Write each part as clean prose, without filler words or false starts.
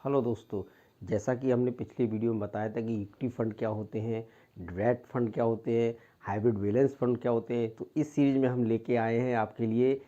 Hello दोस्तों, जैसा कि हमने पिछले वीडियो में बताया था कि इक्विटी फंड क्या होते हैं, डेट फंड क्या होते हैं, हाइब्रिड बैलेंस फंड क्या होते हैं। तो इस सीरीज में हम लेके आए हैं आपके लिए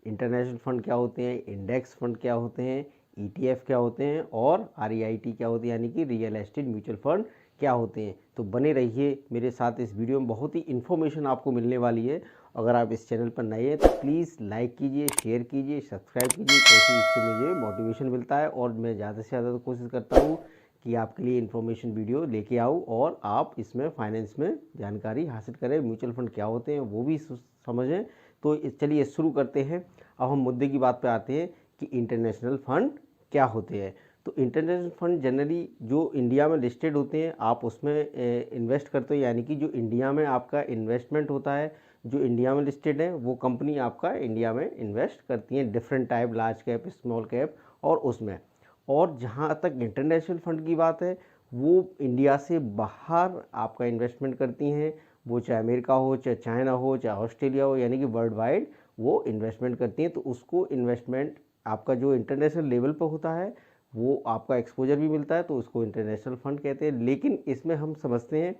इंटरनेशनल फंड क्या होते हैं, इंडेक्स फंड क्या होते हैं, ईटीएफ क्या होते हैं और आरईआईटी क्या होती है यानी कि रियल एस्टेट म्यूचुअल फंड क्या होते हैं। तो बने रहिए मेरे साथ इस वीडियो में, बहुत ही इन्फॉर्मेशन आपको मिलने वाली है। अगर आप इस चैनल पर नए हैं तो प्लीज़ लाइक कीजिए, शेयर कीजिए, सब्सक्राइब कीजिए, क्योंकि इससे मुझे मोटिवेशन मिलता है और मैं ज़्यादा से ज़्यादा कोशिश करता हूँ कि आपके लिए इन्फॉर्मेशन वीडियो लेके आऊँ और आप इसमें फाइनेंस में जानकारी हासिल करें, म्यूचुअल फंड क्या होते हैं वो भी समझें। तो चलिए शुरू करते हैं। अब हम मुद्दे की बात पे आते हैं कि इंटरनेशनल फंड क्या होते हैं। तो इंटरनेशनल फंड जनरली जो इंडिया में लिस्टेड होते हैं, आप उसमें इन्वेस्ट करते हो, यानी कि जो इंडिया में आपका इन्वेस्टमेंट होता है, जो इंडिया में लिस्टेड है वो कंपनी आपका इंडिया में इन्वेस्ट करती हैं, different type, large cap, small cap और उसमें। और जहाँ तक इंटरनेशनल फंड की बात है, वो इंडिया से बाहर आपका इन्वेस्टमेंट करती हैं, वो चाहे अमेरिका हो, चाहे चाइना हो, चाहे ऑस्ट्रेलिया हो, यानी कि वर्ल्ड वाइड वो इन्वेस्टमेंट करती हैं। तो उसको इन्वेस्टमेंट आपका जो इंटरनेशनल लेवल पर होता है वो आपका एक्सपोजर भी मिलता है, तो उसको इंटरनेशनल फंड कहते हैं। लेकिन इसमें हम समझते हैं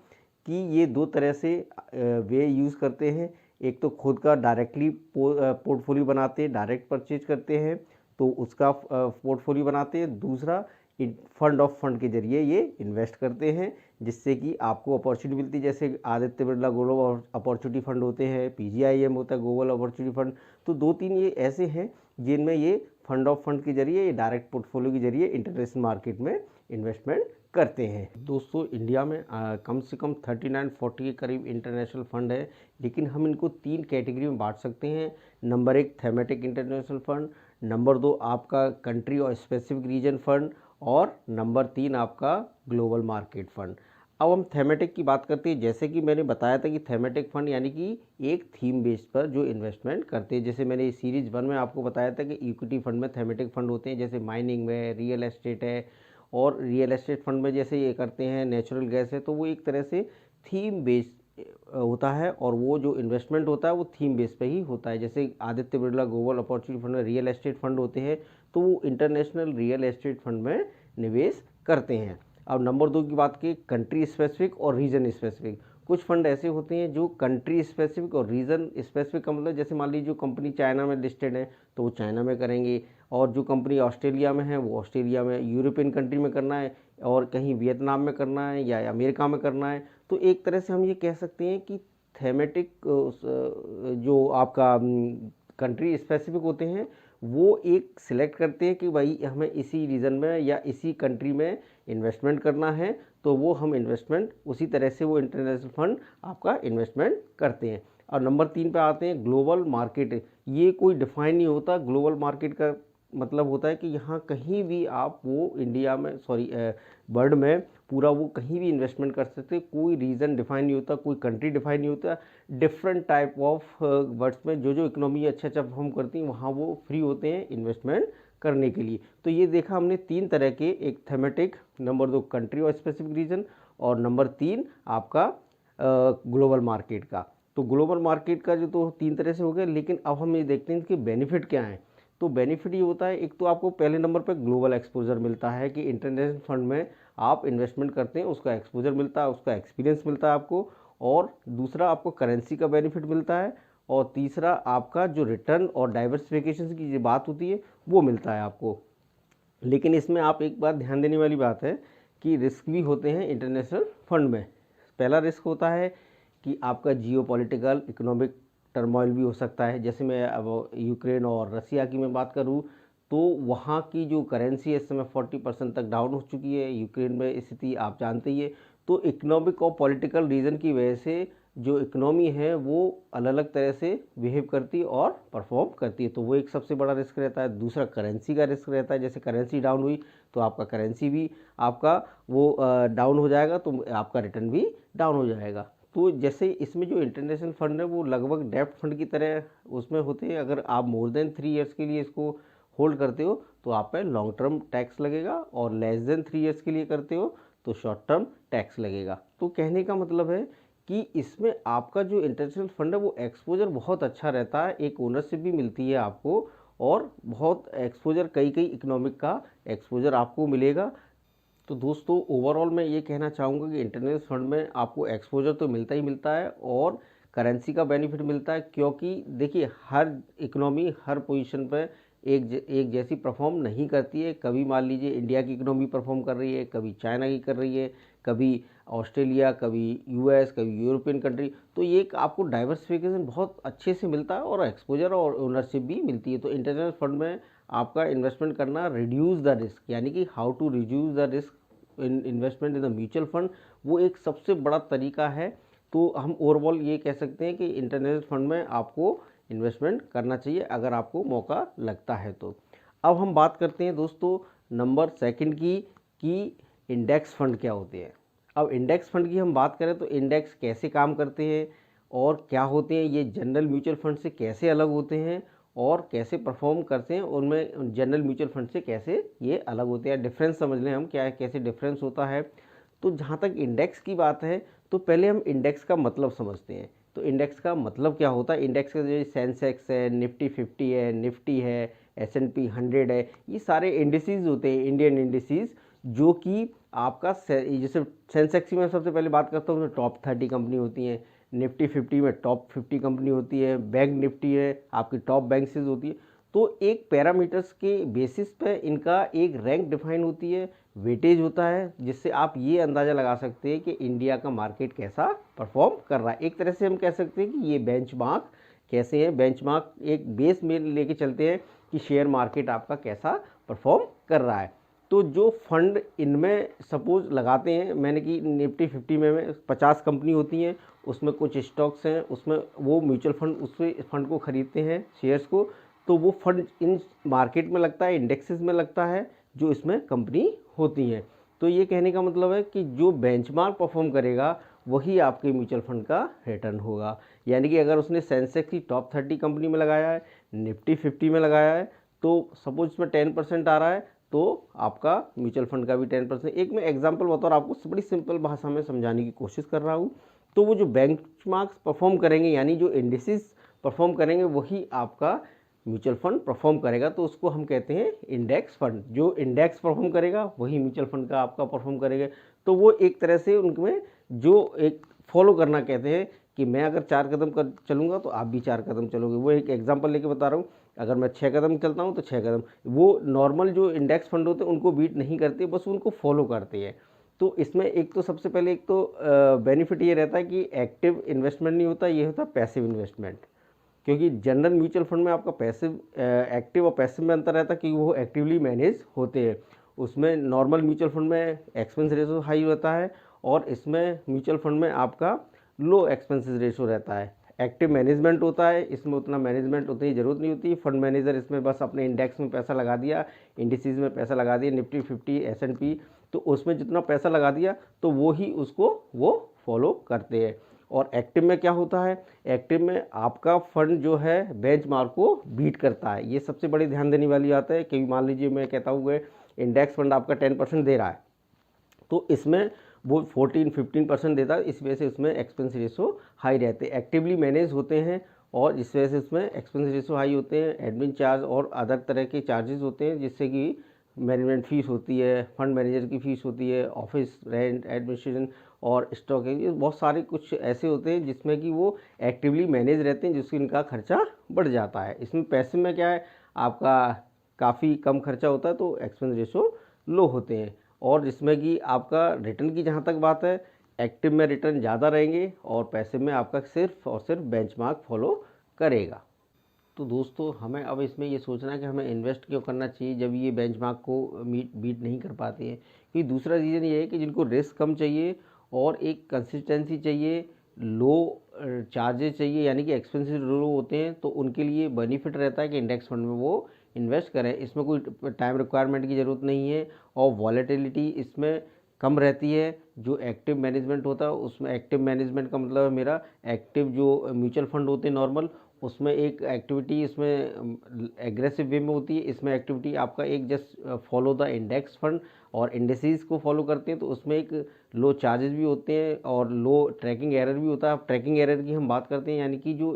कि ये दो तरह से वे यूज़ करते हैं। एक तो खुद का डायरेक्टली पोर्टफोलियो बनाते हैं, डायरेक्ट परचेज करते हैं तो उसका पोर्टफोलियो बनाते हैं। दूसरा फंड ऑफ फंड के जरिए ये इन्वेस्ट करते हैं, जिससे कि आपको अपॉर्चुनिटी मिलती है। जैसे Aditya Birla global opportunity fund होते हैं, पीजीआईएम होता है ग्लोबल अपॉर्चुनिटी फंड। तो दो तीन ये ऐसे हैं जिनमें ये फंड ऑफ फंड के जरिए, ये डायरेक्ट पोर्टफोलियो के जरिए इंटरनेशनल मार्केट में इन्वेस्टमेंट करते हैं। दोस्तों, इंडिया में कम से कम 39-40 के करीब इंटरनेशनल फंड है, लेकिन हम इनको तीन कैटेगरी में बांट सकते हैं। नंबर 1 थैमेटिक इंटरनेशनल फंड, नंबर 2 आपका कंट्री और स्पेसिफिक रीजन फंड और नंबर 3 आपका ग्लोबल मार्केट फंड। अब हम थैमेटिक की बात करते हैं। जैसे कि मैंने बताया था कि थैमेटिक फंड यानी कि एक थीम बेस पर जो इन्वेस्टमेंट करते हैं। जैसे मैंने सीरीज 1 में आपको बताया था कि इक्विटी फंड में थैमेटिक फंड होते हैं, जैसे माइनिंग में, रियल एस्टेट है, और रियल एस्टेट फंड में जैसे ये करते हैं नेचुरल गैस है। तो वो एक तरह से थीम बेस होता है और वो जो इन्वेस्टमेंट होता है वो थीम बेस पे ही होता है। जैसे Aditya Birla global opportunity fund में रियल एस्टेट फंड होते हैं, तो वो इंटरनेशनल रियल एस्टेट फंड में निवेश करते हैं। अब नंबर 2 की बात की, कंट्री स्पेसिफिक और रीजन स्पेसिफिक। कुछ फंड ऐसे होते हैं जो कंट्री स्पेसिफिक और रीजन स्पेसिफिक का मतलब, जैसे मान लीजिए जो कंपनी चाइना में लिस्टेड है तो वो चाइना में करेंगे, और जो कंपनी ऑस्ट्रेलिया में है वो ऑस्ट्रेलिया में, यूरोपियन कंट्री में करना है, और कहीं वियतनाम में करना है या अमेरिका में करना है। तो एक तरह से हम ये कह सकते हैं कि थेमेटिक जो आपका कंट्री स्पेसिफिक होते हैं वो एक सिलेक्ट करते हैं कि भाई हमें इसी रीजन में या इसी कंट्री में इन्वेस्टमेंट करना है, तो वो हम इन्वेस्टमेंट उसी तरह से वो इंटरनेशनल फंड आपका इन्वेस्टमेंट करते हैं। और नंबर 3 पे आते हैं ग्लोबल मार्केट। ये कोई डिफाइन नहीं होता। ग्लोबल मार्केट का मतलब होता है कि यहाँ कहीं भी आप वो इंडिया में, सॉरी वर्ल्ड में पूरा वो कहीं भी इन्वेस्टमेंट कर सकते, कोई रीज़न डिफाइन नहीं होता, कोई कंट्री डिफाइन नहीं होता। डिफरेंट टाइप ऑफ वर्ड्स में जो जो इकोनॉमी अच्छा अच्छा परफॉर्म करती हैं वहाँ वो फ्री होते हैं इन्वेस्टमेंट करने के लिए। तो ये देखा हमने तीन तरह के, एक थेमेटिक, नंबर 2 कंट्री और स्पेसिफिक रीजन, और नंबर 3 आपका ग्लोबल मार्केट का। तो ग्लोबल मार्केट का जो तो तीन तरह से हो गया, लेकिन अब हम ये देखते हैं कि बेनिफिट क्या है। तो बेनिफिट ये होता है, एक तो आपको पहले नंबर पर ग्लोबल एक्सपोजर मिलता है कि इंटरनेशनल फंड में आप इन्वेस्टमेंट करते हैं, उसका एक्सपोजर मिलता है, उसका एक्सपीरियंस मिलता है आपको। और दूसरा आपको करेंसी का बेनिफिट मिलता है, और तीसरा आपका जो रिटर्न और डाइवर्सिफिकेशन की जो बात होती है वो मिलता है आपको। लेकिन इसमें आप एक बात ध्यान देने वाली बात है कि रिस्क भी होते हैं इंटरनेशनल फंड में। पहला रिस्क होता है कि आपका जियो पॉलिटिकल इकोनॉमिक टर्मोइल भी हो सकता है। जैसे मैं अब यूक्रेन और रसिया की मैं बात करूं तो वहाँ की जो करेंसी है इस समय 40% तक डाउन हो चुकी है। यूक्रेन में स्थिति आप जानते ही है। तो इकोनॉमिक और पॉलिटिकल रीजन की वजह से जो इकोनॉमी है वो अलग अलग तरह से बिहेव करती है और परफॉर्म करती है, तो वो एक सबसे बड़ा रिस्क रहता है। दूसरा करेंसी का रिस्क रहता है। जैसे करेंसी डाउन हुई तो आपका करेंसी भी आपका वो डाउन हो जाएगा, तो आपका रिटर्न भी डाउन हो जाएगा। तो जैसे इसमें जो इंटरनेशनल फंड है वो लगभग डेब्ट फंड की तरह उसमें होते हैं। अगर आप मोर देन 3 ईयर्स के लिए इसको होल्ड करते हो तो आप पे लॉन्ग टर्म टैक्स लगेगा, और लेस देन 3 ईयर्स के लिए करते हो तो शॉर्ट टर्म टैक्स लगेगा। तो कहने का मतलब है कि इसमें आपका जो इंटरनेशनल फंड है वो एक्सपोजर बहुत अच्छा रहता है, एक ओनरशिप भी मिलती है आपको, और बहुत एक्सपोजर, कई इकोनॉमिक का एक्सपोजर आपको मिलेगा। तो दोस्तों ओवरऑल मैं ये कहना चाहूँगा कि इंटरनेशनल फंड में आपको एक्सपोजर तो मिलता ही मिलता है और करेंसी का बेनिफिट मिलता है, क्योंकि देखिए हर इकोनॉमी हर पोजीशन पर एक जैसी परफॉर्म नहीं करती है। कभी मान लीजिए इंडिया की इकोनॉमी परफॉर्म कर रही है, कभी चाइना की कर रही है, कभी ऑस्ट्रेलिया, कभी यूएस, कभी यूरोपियन कंट्री। तो ये एक आपको डाइवर्सिफिकेशन बहुत अच्छे से मिलता है और एक्सपोजर और ओनरशिप भी मिलती है। तो इंटरनेशनल फंड में आपका इन्वेस्टमेंट करना रिड्यूस द रिस्क, यानी कि how to reduce the risk in investment in the mutual fund, वो एक सबसे बड़ा तरीका है। तो हम ओवरऑल ये कह सकते हैं कि इंटरनेशनल फंड में आपको इन्वेस्टमेंट करना चाहिए अगर आपको मौका लगता है तो। अब हम बात करते हैं दोस्तों नंबर सेकंड की कि इंडेक्स फंड क्या होते हैं। अब इंडेक्स फंड की हम बात करें तो इंडेक्स कैसे काम करते हैं और क्या होते हैं, ये जनरल म्यूचुअल फंड से कैसे अलग होते हैं और कैसे परफॉर्म करते हैं, उनमें जनरल म्यूचुअल फंड से कैसे ये अलग होते हैं, डिफरेंस समझ लें हम क्या कैसे डिफरेंस होता है। तो जहाँ तक इंडेक्स की बात है तो पहले हम इंडेक्स का मतलब समझते हैं। तो इंडेक्स का मतलब क्या होता है, इंडेक्स का जो सेंसेक्स है, निफ्टी 50 है, निफ्टी है, S&P 100 है, ये सारे इंडिसेस होते हैं, इंडियन इंडिसेस, जो कि आपका जैसे सेंसेक्स की मैं सबसे पहले बात करता हूँ तो टॉप 30 कंपनी होती हैं, निफ्टी 50 में टॉप 50 कंपनी होती है, बैंक निफ्टी है आपकी टॉप बैंक्सेस होती है। तो एक पैरामीटर्स के बेसिस पे इनका एक रैंक डिफाइन होती है, वेटेज होता है, जिससे आप ये अंदाज़ा लगा सकते हैं कि इंडिया का मार्केट कैसा परफॉर्म कर रहा है। एक तरह से हम कह सकते हैं कि ये बेंचमार्क कैसे हैं, बेंचमार्क एक बेस में लेके चलते हैं कि शेयर मार्केट आपका कैसा परफॉर्म कर रहा है। तो जो फंड इनमें सपोज लगाते हैं, मैंने कि निफ्टी 50 में 50 कंपनी होती हैं, उसमें कुछ स्टॉक्स हैं, उसमें वो म्यूचुअल फंड उससे फंड को खरीदते हैं शेयर्स को, तो वो फंड इन मार्केट में लगता है, इंडेक्सेस में लगता है जो इसमें कंपनी होती हैं। तो ये कहने का मतलब है कि जो बेंचमार्क परफॉर्म करेगा वही आपके म्यूचुअल फंड का रिटर्न होगा। यानी कि अगर उसने सेंसेक्स की टॉप 30 कंपनी में लगाया है, निफ्टी 50 में लगाया है, तो सपोज इसमें 10% आ रहा है तो आपका म्यूचुअल फंड का भी 10%। एक मैं एग्जांपल बता रहा हूँ आपको, बड़ी सिंपल भाषा में समझाने की कोशिश कर रहा हूँ। तो वो जो बेंचमार्क्स परफॉर्म करेंगे, यानी जो इंडिसेस परफॉर्म करेंगे, वही आपका म्यूचुअल फंड परफॉर्म करेगा। तो उसको हम कहते हैं इंडेक्स फंड। जो इंडेक्स परफॉर्म करेगा वही म्यूचुअल फंड का आपका परफॉर्म करेगा। तो वो एक तरह से उनमें जो एक फॉलो करना कहते हैं कि मैं अगर 4 कदम कर चलूँगा तो आप भी 4 कदम चलोगे। वो एक एग्जांपल लेके बता रहा हूँ, अगर मैं 6 कदम चलता हूँ तो 6 कदम, वो नॉर्मल जो इंडेक्स फंड होते हैं उनको बीट नहीं करते, बस उनको फॉलो करते हैं। तो इसमें एक तो सबसे पहले एक तो बेनिफिट ये रहता है कि एक्टिव इन्वेस्टमेंट नहीं होता, ये होता है पैसिव इन्वेस्टमेंट। क्योंकि जनरल म्यूचुअल फंड में आपका पैसिव एक्टिव और पैसिव में अंतर रहता है कि वो एक्टिवली मैनेज होते हैं। उसमें नॉर्मल म्यूचुअल फंड में एक्सपेंस रेशो हाई रहता है और इसमें म्यूचुअल फंड में आपका लो एक्सपेंसेस रेशो रहता है। एक्टिव मैनेजमेंट होता है, इसमें उतना मैनेजमेंट उतनी ज़रूरत नहीं होती। फंड मैनेजर इसमें बस अपने इंडेक्स में पैसा लगा दिया, इंडिसेस में पैसा लगा दिया, निफ्टी 50 S&P, तो उसमें जितना पैसा लगा दिया तो वो ही उसको वो फॉलो करते हैं। और एक्टिव में क्या होता है, एक्टिव में आपका फंड जो है बेंचमार्क को बीट करता है। ये सबसे बड़ी ध्यान देने वाली बात है कि मान लीजिए मैं कहता हूँ कि इंडेक्स फंड आपका 10% दे रहा है, तो इसमें वो 14-15% देता है, इस वजह से उसमें एक्सपेंस रेशो हाई रहते हैं, एक्टिवली मैनेज होते हैं और इस वजह से उसमें एक्सपेंस रेशो हाई होते हैं। एडमिन चार्ज और अदर तरह के चार्जेस होते हैं, जिससे कि मैनेजमेंट फ़ीस होती है, फंड मैनेजर की फ़ीस होती है, ऑफिस रेंट, एडमिनिस्ट्रेशन और स्टॉक, ये बहुत सारे कुछ ऐसे होते हैं जिसमें कि वो एक्टिवली मैनेज रहते हैं, जिससे इनका खर्चा बढ़ जाता है। इसमें पैसे में क्या है, आपका काफ़ी कम खर्चा होता है तो एक्सपेंस रेशो लो होते हैं। और जिसमें कि आपका रिटर्न की जहाँ तक बात है, एक्टिव में रिटर्न ज़्यादा रहेंगे और पैसे में आपका सिर्फ और सिर्फ बेंचमार्क फॉलो करेगा। तो दोस्तों हमें अब इसमें ये सोचना है कि हमें इन्वेस्ट क्यों करना चाहिए जब ये बेंचमार्क को बीट नहीं कर पाते हैं। क्योंकि दूसरा रीज़न ये है कि जिनको रिस्क कम चाहिए और एक कंसिस्टेंसी चाहिए, लो चार्जेस चाहिए, यानी कि एक्सपेंसेस लो होते हैं, तो उनके लिए बेनिफिट रहता है कि इंडेक्स फंड में वो इन्वेस्ट करें। इसमें कोई टाइम रिक्वायरमेंट की ज़रूरत नहीं है और वॉलेटिलिटी इसमें कम रहती है। जो एक्टिव मैनेजमेंट होता है उसमें, एक्टिव मैनेजमेंट का मतलब है मेरा एक्टिव जो म्यूचुअल फंड होते हैं नॉर्मल, उसमें एक एक्टिविटी इसमें एग्रेसिव वे में होती है, इसमें एक्टिविटी आपका एक just follow the index fund और इंडिसेस को फॉलो करते हैं, तो उसमें एक लो चार्जेस भी होते हैं और लो ट्रैकिंग एरर भी होता है। अब ट्रैकिंग एरर की हम बात करते हैं, यानी कि जो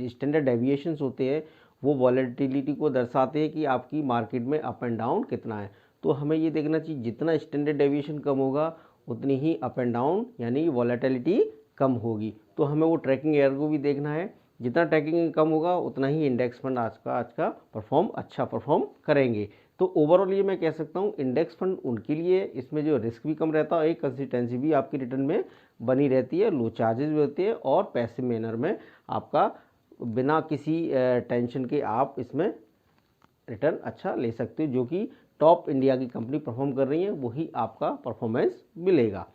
स्टैंडर्ड डेविएशंस होते हैं वो वॉलेटिलिटी को दर्शाते हैं कि आपकी मार्केट में अप एंड डाउन कितना है। तो हमें ये देखना चाहिए जितना स्टैंडर्ड डेविएशन कम होगा उतनी ही अप एंड डाउन यानी वॉलेटिलिटी कम होगी। तो हमें वो ट्रैकिंग एरर को भी देखना है, जितना ट्रैकिंग कम होगा उतना ही इंडेक्स फंड आज का अच्छा परफॉर्म करेंगे। तो ओवरऑल ये मैं कह सकता हूँ इंडेक्स फंड उनके लिए इसमें जो रिस्क भी कम रहता है, एक कंसिस्टेंसी भी आपकी रिटर्न में बनी रहती है, लो चार्जेस भी होते हैं और पैसिव मैनर में आपका बिना किसी टेंशन के आप इसमें रिटर्न अच्छा ले सकते हो। जो कि टॉप इंडिया की कंपनी परफॉर्म कर रही है वही आपका परफॉर्मेंस मिलेगा।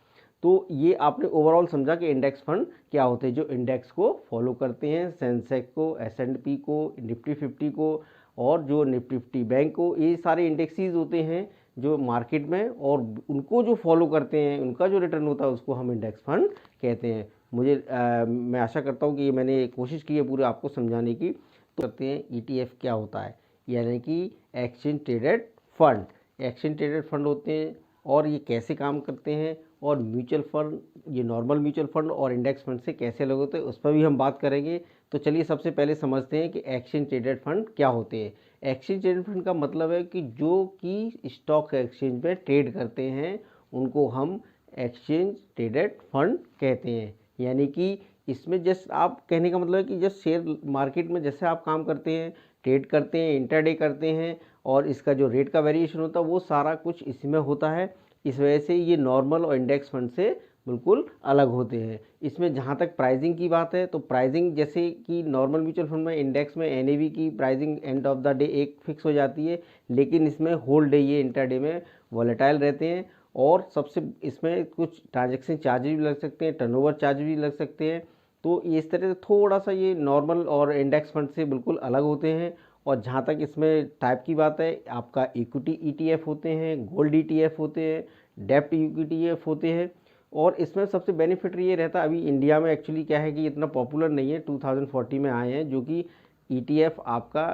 तो ये आपने ओवरऑल समझा कि इंडेक्स फंड क्या होते हैं, जो इंडेक्स को फॉलो करते हैं, सेंसेक्स को, S&P को, निफ्टी 50 को और जो निफ्टी 50 बैंक को। ये सारे इंडेक्सेस होते हैं जो मार्केट में, और उनको जो फॉलो करते हैं उनका जो रिटर्न होता है उसको हम इंडेक्स फंड कहते हैं। मैं आशा करता हूँ कि ये मैंने कोशिश की है पूरे आपको समझाने की। तो कहते हैं ETF क्या होता है, यानी कि exchange traded fund. Exchange traded fund होते हैं और ये कैसे काम करते हैं, और म्यूचुअल फंड, ये नॉर्मल म्यूचुअल फंड और इंडेक्स फंड से कैसे अलग होते हैं उस पर भी हम बात करेंगे। तो चलिए सबसे पहले समझते हैं कि एक्सचेंज ट्रेडेड फंड क्या होते हैं। एक्सचेंज ट्रेडेड फंड का मतलब है कि जो कि स्टॉक एक्सचेंज पे ट्रेड करते हैं उनको हम एक्सचेंज ट्रेडेड फंड कहते हैं। यानी कि इसमें जस्ट आप कहने का मतलब है कि जस्ट शेयर मार्केट में जैसे आप काम करते हैं, ट्रेड करते हैं, इंटरडे करते हैं, और इसका जो रेट का वेरिएशन होता है वो सारा कुछ इसमें होता है। इस वजह से ये नॉर्मल और इंडेक्स फंड से बिल्कुल अलग होते हैं। इसमें जहाँ तक प्राइसिंग की बात है तो प्राइसिंग जैसे कि नॉर्मल म्यूचुअल फंड में इंडेक्स में NAV की pricing end of the day एक फिक्स हो जाती है, लेकिन इसमें होल डे ये इंटरडे में वॉलेटाइल रहते हैं। और सबसे इसमें कुछ ट्रांजेक्शन चार्जेस भी लग सकते हैं, टर्नओवर चार्ज भी लग सकते हैं। तो ये इस तरह से थोड़ा सा ये नॉर्मल और इंडेक्स फंड से बिल्कुल अलग होते हैं। और जहाँ तक इसमें टाइप की बात है, आपका इक्विटी ETF होते हैं, गोल्ड ETF होते हैं, डेप्ट इक्विटी ETF होते हैं। और इसमें सबसे बेनिफिट ये रहता है, अभी इंडिया में एक्चुअली क्या है कि इतना पॉपुलर नहीं है, 2040 में आए हैं, जो कि ETF आपका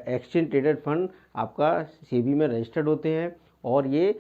एक्सचेंज ट्रेडेड फंड आपका SEBI में रजिस्टर्ड होते हैं और ये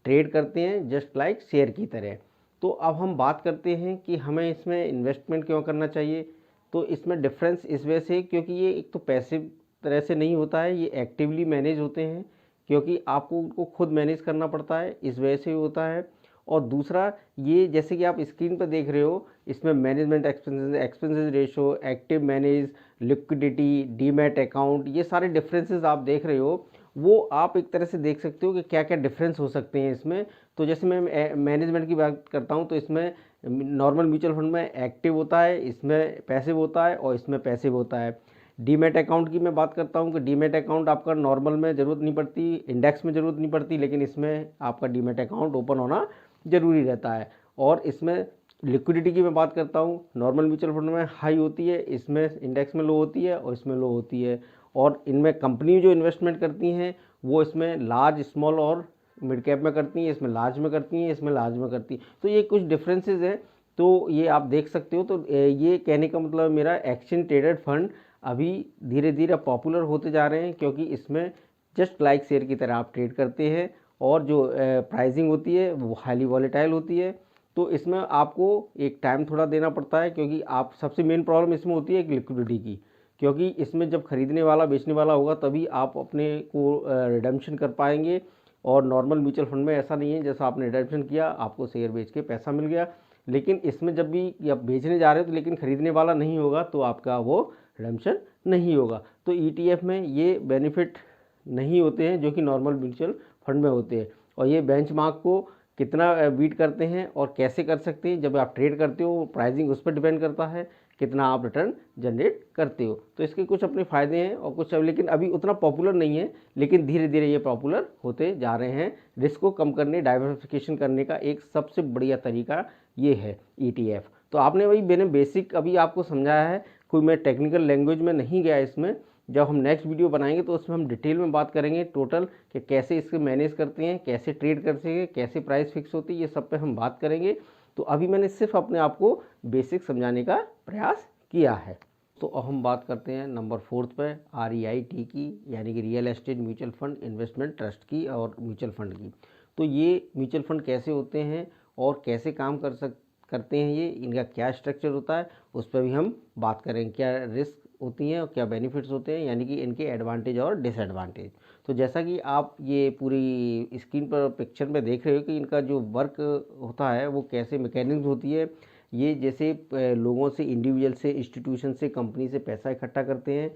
ट्रेड करते हैं जस्ट लाइक शेयर की तरह। तो अब हम बात करते हैं कि हमें इसमें इन्वेस्टमेंट क्यों करना चाहिए। तो इसमें डिफरेंस इस वजह से क्योंकि ये एक तो पैसिव तरह से नहीं होता है, ये एक्टिवली मैनेज होते हैं, क्योंकि आपको उनको खुद मैनेज करना पड़ता है, इस वजह से होता है। और दूसरा ये जैसे कि आप स्क्रीन पर देख रहे हो, इसमें management expenses ratio, active manage, liquidity, demat account, ये सारे डिफरेंसेस आप देख रहे हो, वो आप एक तरह से देख सकते हो कि क्या क्या डिफरेंस हो सकते हैं इसमें। तो जैसे मैं मैनेजमेंट की बात करता हूँ तो इसमें नॉर्मल म्यूचुअल फंड में एक्टिव होता है, इसमें पैसिव होता है और इसमें पैसिव होता है। डीमैट अकाउंट की मैं बात करता हूँ कि डीमैट अकाउंट आपका नॉर्मल में ज़रूरत नहीं पड़ती, इंडेक्स में ज़रूरत नहीं पड़ती, लेकिन इसमें आपका डीमैट अकाउंट ओपन होना ज़रूरी रहता है। और इसमें लिक्विडिटी की मैं बात करता हूँ, नॉर्मल म्यूचुअल फंड में हाई होती है, इसमें इंडेक्स में लो होती है और इसमें लो होती है। और इनमें कंपनी जो इन्वेस्टमेंट करती हैं वो इसमें लार्ज, स्मॉल और मिड कैप में करती हैं, इसमें लार्ज में करती हैं, इसमें लार्ज में करती हैं। तो ये कुछ डिफरेंसेस हैं, तो ये आप देख सकते हो। तो ये कहने का मतलब मेरा एक्सचेंज ट्रेडेड फंड अभी धीरे धीरे पॉपुलर होते जा रहे हैं, क्योंकि इसमें जस्ट लाइक शेयर की तरह आप ट्रेड करते हैं और जो प्राइसिंग होती है वो हाईली वॉलेटाइल होती है। तो इसमें आपको एक टाइम थोड़ा देना पड़ता है, क्योंकि आप सबसे मेन प्रॉब्लम इसमें होती है एक लिक्विडिटी की, क्योंकि इसमें जब खरीदने वाला बेचने वाला होगा तभी आप अपने को रिडम्पशन कर पाएंगे। और नॉर्मल म्यूचुअल फंड में ऐसा नहीं है, जैसा आपने रिडम्पशन किया आपको शेयर बेच के पैसा मिल गया, लेकिन इसमें जब भी आप बेचने जा रहे हो तो लेकिन खरीदने वाला नहीं होगा तो आपका वो रिडम्पशन नहीं होगा। तो ETF में ये बेनिफिट नहीं होते हैं जो कि नॉर्मल म्यूचुअल फंड में होते हैं। और ये बेंचमार्क को कितना बीट करते हैं और कैसे कर सकते हैं, जब आप ट्रेड करते हो प्राइसिंग उस पर डिपेंड करता है कितना आप रिटर्न जनरेट करते हो। तो इसके कुछ अपने फ़ायदे हैं और कुछ, लेकिन अभी उतना पॉपुलर नहीं है, लेकिन धीरे धीरे ये पॉपुलर होते जा रहे हैं। रिस्क को कम करने, डाइवर्सिफिकेशन करने का एक सबसे बढ़िया तरीका ये है ETF। तो आपने वही मैंने बेसिक अभी आपको समझाया है, कोई मैं टेक्निकल लैंग्वेज में नहीं गया इसमें। जब हम नेक्स्ट वीडियो बनाएंगे तो उसमें हम डिटेल में बात करेंगे टोटल कि कैसे इसके मैनेज करते हैं, कैसे ट्रेड करते हैं, कैसे प्राइस फिक्स होती है, ये सब पे हम बात करेंगे। तो अभी मैंने सिर्फ अपने आप को बेसिक समझाने का प्रयास किया है। तो अब हम बात करते हैं नंबर 4 पे REIT की, यानी कि real estate mutual fund investment trust की और म्यूचुअल फंड की। तो ये म्यूचुअल फंड कैसे होते हैं और कैसे काम करते हैं, ये इनका क्या स्ट्रक्चर होता है, उस पर भी हम बात करेंगे। क्या रिस्क होती हैं और क्या बेनिफिट्स होते हैं, यानी कि इनके एडवांटेज और डिसएडवांटेज। तो जैसा कि आप ये पूरी स्क्रीन पर पिक्चर में देख रहे हो कि इनका जो वर्क होता है वो कैसे मैकेनिज्म होती है। ये जैसे लोगों से, इंडिविजुअल से, इंस्टीट्यूशन से, कंपनी से पैसा इकट्ठा करते हैं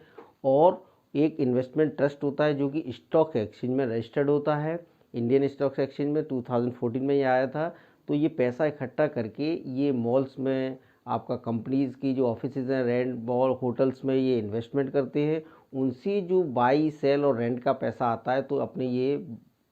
और एक इन्वेस्टमेंट ट्रस्ट होता है जो कि स्टॉक एक्सचेंज में रजिस्टर्ड होता है। इंडियन स्टॉक एक्सचेंज में 2014 में ये आया था। तो ये पैसा इकट्ठा करके ये मॉल्स में, आपका कंपनीज़ की जो ऑफिसेज हैं, रेंट, मॉल, होटल्स में ये इन्वेस्टमेंट करते हैं। उनसे जो बाई, सेल और रेंट का पैसा आता है तो अपने ये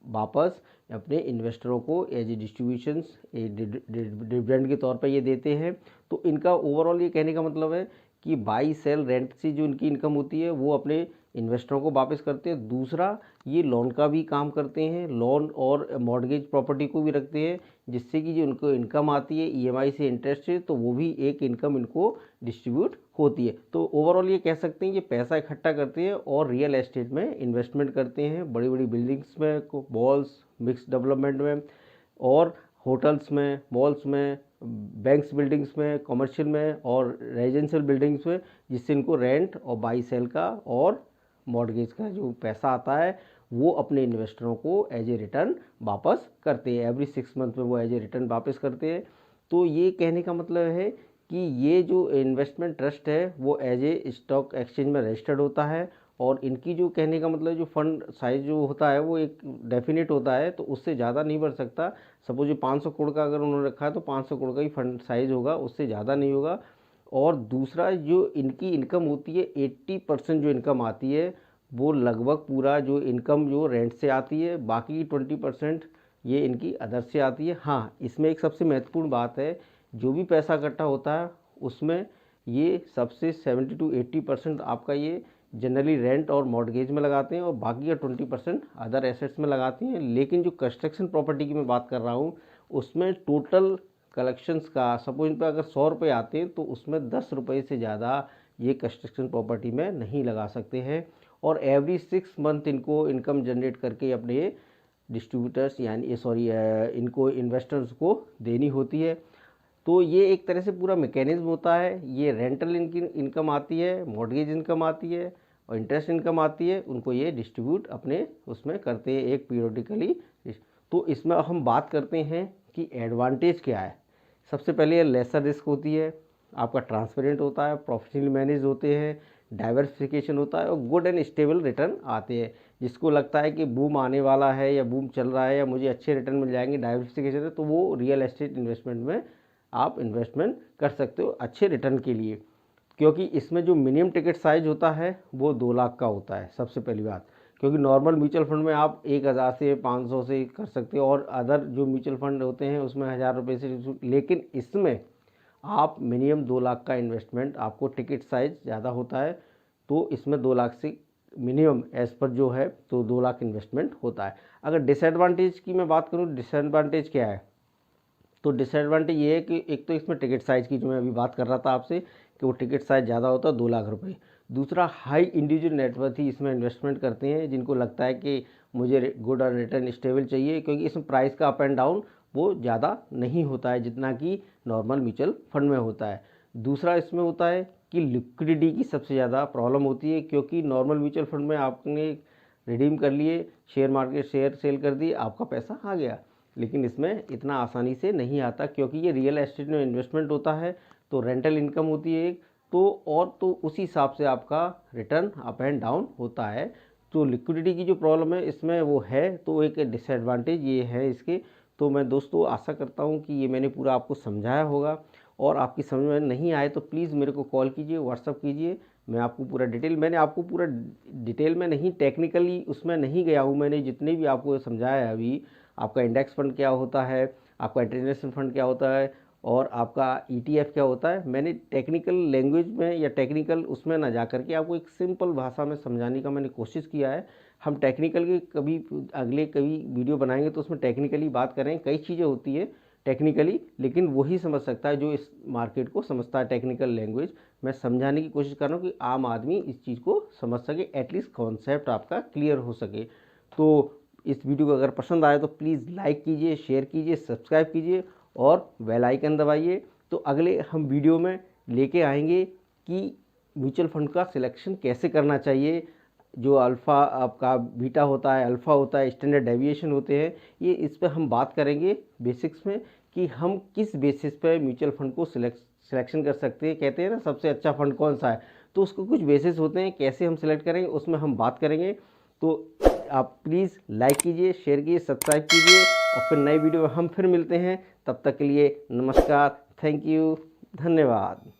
वापस अपने इन्वेस्टरों को एज ए डिस्ट्रीब्यूशंस, डिविडेंड के तौर पर ये देते हैं। तो इनका ओवरऑल ये कहने का मतलब है कि बाई, सेल, रेंट से जो इनकी इनकम होती है वो अपने इन्वेस्टरों को वापस करते हैं। दूसरा, ये लोन का भी काम करते हैं, लोन और मॉर्गेज प्रॉपर्टी को भी रखते हैं, जिससे कि जो उनको इनकम आती है ईएमआई से, इंटरेस्ट से, तो वो भी एक इनकम इनको डिस्ट्रीब्यूट होती है। तो ओवरऑल ये कह सकते हैं ये पैसा इकट्ठा करते हैं और रियल एस्टेट में इन्वेस्टमेंट करते हैं, बड़ी बड़ी बिल्डिंग्स में, मॉल्स, मिक्स डेवलपमेंट में, और होटल्स में, मॉल्स में, बैंक्स बिल्डिंग्स में, कमर्शियल में और रेजिडेंशियल बिल्डिंग्स में, जिससे इनको रेंट और बाई सेल का और मॉर्गेज का जो पैसा आता है वो अपने इन्वेस्टरों को एज ए रिटर्न वापस करते हैं। एवरी 6 मंथ में वो एज ए रिटर्न वापस करते हैं। तो ये कहने का मतलब है कि ये जो इन्वेस्टमेंट ट्रस्ट है वो एज ए स्टॉक एक्सचेंज में रजिस्टर्ड होता है और इनकी जो कहने का मतलब जो फंड साइज जो होता है वो एक डेफिनेट होता है, तो उससे ज़्यादा नहीं बढ़ सकता। सपोज जो 500 करोड़ का अगर उन्होंने रखा है तो 500 करोड़ का ही फंड साइज होगा, उससे ज़्यादा नहीं होगा। और दूसरा, जो इनकी इनकम होती है, 80% जो इनकम आती है वो लगभग पूरा जो इनकम जो रेंट से आती है, बाकी की 20% ये इनकी अदर से आती है। हाँ, इसमें एक सबसे महत्वपूर्ण बात है, जो भी पैसा इकट्ठा होता है उसमें ये सबसे 70 to 80% आपका ये जनरली रेंट और मॉर्गेज में लगाते हैं और बाकी का 20% अदर एसेट्स में लगाते हैं। लेकिन जो कंस्ट्रक्शन प्रॉपर्टी की मैं बात कर रहा हूँ उसमें टोटल कलेक्शंस का, सपोज इन पर अगर 100 रुपये आते हैं तो उसमें 10 रुपये से ज़्यादा ये कंस्ट्रक्शन प्रॉपर्टी में नहीं लगा सकते हैं। और एवरी 6 मंथ इनको इनकम जनरेट करके अपने डिस्ट्रीब्यूटर्स यानी इनको इन्वेस्टर्स को देनी होती है। तो ये एक तरह से पूरा मैकेनिज्म होता है। ये रेंटल इनकम आती है, मॉर्गेज इनकम आती है और इंटरेस्ट इनकम आती है, उनको ये डिस्ट्रीब्यूट अपने उसमें करते हैं एक पीरियडिकली। तो इसमें हम बात करते हैं कि एडवांटेज क्या है। सबसे पहले लेसर रिस्क होती है, आपका ट्रांसपेरेंट होता है, प्रोफेशनली मैनेज होते हैं, डाइवर्सिफिकेशन होता है और गुड एंड स्टेबल रिटर्न आते हैं। जिसको लगता है कि बूम आने वाला है या बूम चल रहा है या मुझे अच्छे रिटर्न मिल जाएंगे, डाइवर्सिफिकेशन है, तो वो रियल एस्टेट इन्वेस्टमेंट में आप इन्वेस्टमेंट कर सकते हो अच्छे रिटर्न के लिए। क्योंकि इसमें जो मिनिमम टिकट साइज होता है वो 2 लाख का होता है, सबसे पहली बात। क्योंकि नॉर्मल म्यूचुअल फंड में आप 1000 से 500 से कर सकते हो और अदर जो म्यूचुअल फंड होते हैं उसमें 1000 रुपये से, लेकिन इसमें आप मिनिमम 2 लाख का इन्वेस्टमेंट, आपको टिकट साइज ज़्यादा होता है तो इसमें 2 लाख से मिनिमम एज पर जो है तो 2 लाख इन्वेस्टमेंट होता है। अगर डिसएडवांटेज की मैं बात करूँ, डिसएडवांटेज क्या है, तो डिसएडवांटेज ये है कि एक तो इसमें टिकट साइज़ की जो मैं अभी बात कर रहा था आपसे कि वो टिकट साइज़ ज़्यादा होता है, 2 लाख रुपए। दूसरा, हाई इंडिविजुअल नेटवर्थ ही इसमें इन्वेस्टमेंट करते हैं जिनको लगता है कि मुझे गुड और रिटर्न स्टेबल चाहिए, क्योंकि इसमें प्राइस का अप एंड डाउन वो ज़्यादा नहीं होता है जितना कि नॉर्मल म्यूचुअल फंड में होता है। दूसरा इसमें होता है कि लिक्विडिटी की सबसे ज़्यादा प्रॉब्लम होती है, क्योंकि नॉर्मल म्यूचुअल फंड में आपने रिडीम कर लिए, शेयर मार्केट शेयर सेल कर दिए, आपका पैसा आ गया। लेकिन इसमें इतना आसानी से नहीं आता, क्योंकि ये रियल एस्टेट में इन्वेस्टमेंट होता है तो रेंटल इनकम होती है एक तो उसी हिसाब से आपका रिटर्न अप एंड डाउन होता है। तो लिक्विडिटी की जो प्रॉब्लम है इसमें वो है, तो एक डिसएडवांटेज ये है इसके। तो मैं दोस्तों आशा करता हूँ कि ये मैंने पूरा आपको समझाया होगा, और आपकी समझ में नहीं आए तो प्लीज़ मेरे को कॉल कीजिए, व्हाट्सअप कीजिए, मैं आपको पूरा डिटेल, मैंने आपको पूरा डिटेल में नहीं, टेक्निकली उसमें नहीं गया हूँ। मैंने जितने भी आपको समझाया है अभी, आपका इंडेक्स फंड क्या होता है, आपका इंटरनेशनल फंड क्या होता है और आपका ETF क्या होता है, मैंने टेक्निकल लैंग्वेज में या टेक्निकल उसमें ना जा करके आपको एक सिंपल भाषा में समझाने का मैंने कोशिश किया है। हम टेक्निकल के कभी कभी वीडियो बनाएंगे तो उसमें टेक्निकली बात करें, कई चीज़ें होती है टेक्निकली, लेकिन वही समझ सकता है जो इस मार्केट को समझता है टेक्निकल लैंग्वेज। मैं समझाने की कोशिश कर रहा हूँ कि आम आदमी इस चीज़ को समझ सके, एटलीस्ट कॉन्सेप्ट आपका क्लियर हो सके। तो इस वीडियो को अगर पसंद आए तो प्लीज़ लाइक कीजिए, शेयर कीजिए, सब्सक्राइब कीजिए और बेल आइकन दबाइए। तो अगले हम वीडियो में लेके आएंगे कि म्यूचुअल फंड का सिलेक्शन कैसे करना चाहिए, जो अल्फ़ा आपका बीटा होता है, अल्फ़ा होता है, स्टैंडर्ड डेविएशन होते हैं, ये इस पे हम बात करेंगे बेसिक्स में कि हम किस बेसिस पे म्यूचुअल फंड को सिलेक्शन कर सकते हैं। कहते हैं ना सबसे अच्छा फंड कौन सा है, तो उसको कुछ बेसिस होते हैं, कैसे हम सिलेक्ट करेंगे उसमें हम बात करेंगे। तो आप प्लीज़ लाइक कीजिए, शेयर कीजिए, सब्सक्राइब कीजिए और फिर नई वीडियो में हम फिर मिलते हैं। तब तक के लिए नमस्कार, थैंक यू, धन्यवाद।